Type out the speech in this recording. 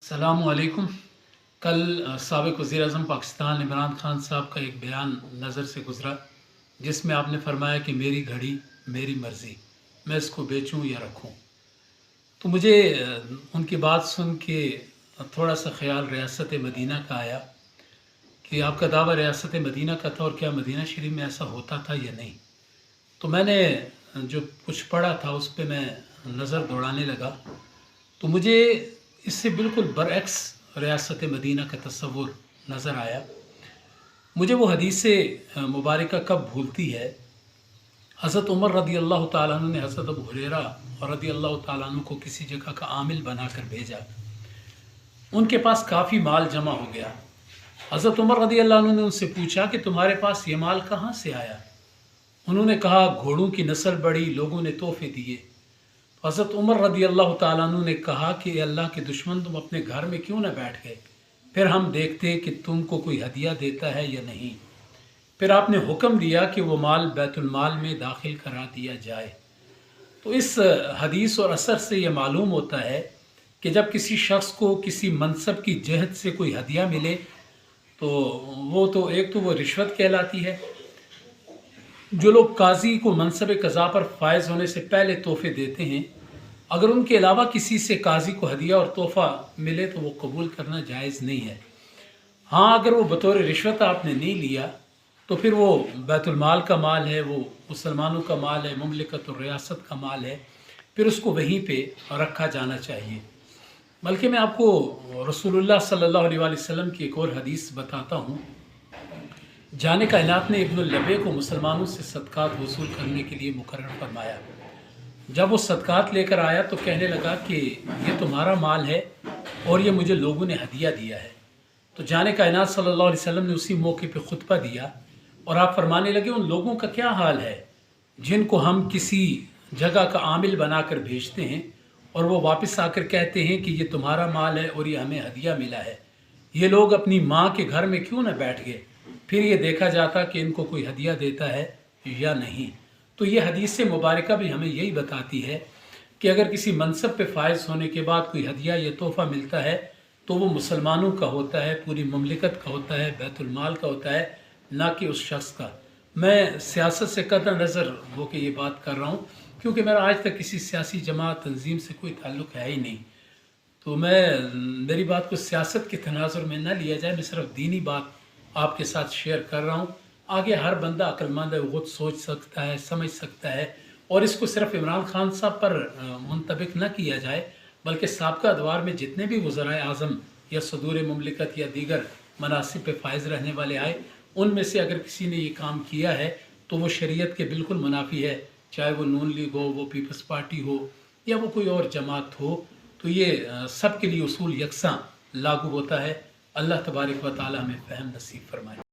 अस्सलामुअलैकुम। कल साबिक़ वज़ीर-ए-आज़म पाकिस्तान इमरान खान साहब का एक बयान नज़र से गुज़रा, जिसमें आपने फ़रमाया कि मेरी घड़ी मेरी मर्ज़ी, मैं इसको बेचूं या रखूं। तो मुझे उनकी बात सुन के थोड़ा सा ख़्याल रियासत मदीना का आया कि आपका दावा रियासत मदीना का था, और क्या मदीना शरीफ में ऐसा होता था या नहीं। तो मैंने जो कुछ पढ़ा था उस पे मैं नज़र दौड़ाने लगा, तो मुझे इससे बिल्कुल बरअक्स रियासत मदीना का तस्वुर नज़र आया। मुझे वो हदीस मुबारका कब भूलती है, हज़रत उमर रदी अल्लाह ताला अन्हु ने हज़रत अबू हुरैरा रदी अल्लाह ताला अन्हु को किसी जगह का आमिल बनाकर भेजा। उनके पास काफ़ी माल जमा हो गया। हज़रत उमर रदी अल्लाह अन्हु ने उनसे पूछा कि तुम्हारे पास ये माल कहाँ से आया। उन्होंने कहा घोड़ों की नस्ल बढ़ी, लोगों ने तोहफे दिए। हज़रत उमर रदी अल्लाह ताला अन्हु ने कहा कि अल्लाह के दुश्मन, तुम अपने घर में क्यों न बैठ गए, फिर हम देखते कि तुमको कोई हदिया देता है या नहीं। फिर आपने हुक्म दिया कि वो माल बैतुल माल में दाखिल करा दिया जाए। तो इस हदीस और असर से ये मालूम होता है कि जब किसी शख्स को किसी मनसब की जहत से कोई हदिया मिले तो वो तो एक तो वो रिश्वत कहलाती है। जो लोग काजी को मनसब कज़ा पर फायज होने से पहले तोहफे देते हैं, अगर उनके अलावा किसी से काजी को हदिया और तोहफ़ा मिले तो वो कबूल करना जायज़ नहीं है। हाँ, अगर वो बतौर रिश्वत आपने नहीं लिया तो फिर वो बैतुल माल का माल है, वो मुसलमानों का माल है, मुमलिकत और रियासत का माल है, फिर उसको वहीं पे रखा जाना चाहिए। बल्कि मैं आपको रसूलुल्लाह सल्लल्लाहु अलैहि वसल्लम की एक और हदीस बताता हूँ। जाने कायनात ने इब्नुल लबे को मुसलमानों से सदक़ात वसूल करने के लिए मुकर्रर फरमाया। जब वो सदक़ात लेकर आया तो कहने लगा कि ये तुम्हारा माल है और ये मुझे लोगों ने हदिया दिया है। तो जाने कायनात सल्लल्लाहु अलैहि वसल्लम ने उसी मौके पे खुतबा दिया और आप फरमाने लगे, उन लोगों का क्या हाल है जिनको हम किसी जगह का आमिल बनाकर भेजते हैं और वो वापस आकर कहते हैं कि ये तुम्हारा माल है और ये हमें हदिया मिला है। ये लोग अपनी माँ के घर में क्यों न बैठ गए, फिर ये देखा जाता कि इनको कोई हदिया देता है या नहीं। तो ये हदीस मुबारका भी हमें यही बताती है कि अगर किसी मनसब पे फायज होने के बाद कोई हदिया या तोहफ़ा मिलता है तो वो मुसलमानों का होता है, पूरी मुमलिकत का होता है, बैतुल माल का होता है, ना कि उस शख्स का। मैं सियासत से कतई नज़र हो के ये बात कर रहा हूँ, क्योंकि मेरा आज तक किसी सियासी जमात तंजीम से कोई ताल्लुक़ है ही नहीं। तो मेरी बात को सियासत के तनाजुर में न लिया जाए, मैं सिर्फ दीनी बात आपके साथ शेयर कर रहा हूँ। आगे हर बंदा अक्लमंद है, वो खुद सोच सकता है, समझ सकता है, और इसको सिर्फ इमरान खान साहब पर मुंतबिक न किया जाए, बल्कि साबका अदवार में जितने भी वज़राए आज़म या सदूर मुमलिकत या दीगर मनासिब पे फायज रहने वाले आए, उनमें से अगर किसी ने ये काम किया है तो वो शरीयत के बिल्कुल मुनाफी है, चाहे वो नून लीग हो, वो पीपल्स पार्टी हो, या वो कोई और जमात हो। तो ये सब के लिए उसूल यकसां लागू होता है। अल्लाह तबारक व तआला हमें फ़हम नसीब फरमाए।